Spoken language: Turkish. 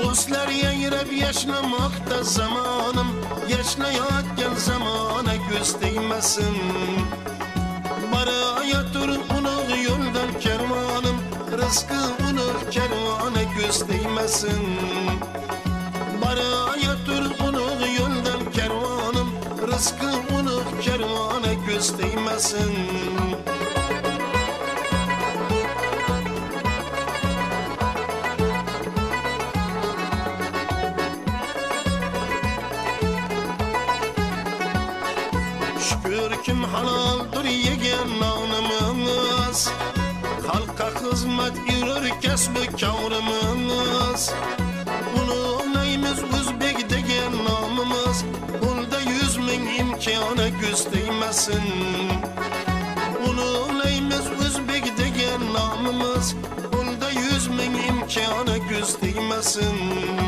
Dostlar yayrab yaşlamakta zamanım, yaşlayotgan zamana göz değmesin. Barayatur ulug' yo'ldan kervanım, rızkı ulug' kervana göz değmesin. Barayatur ulug' yo'ldan kervanım, rızkı ulug' kervana göz değmesin. Şükür kim halaldır yegan nonimiz, halka hizmet yürür kasbi kavrimiz. Ulug'laymiz O'zbek degan nomimiz, bunda 100 ming imkona göz değmesin. Ulug'laymiz O'zbek degan nomimiz, bunda 100 ming imkona göz değmesin.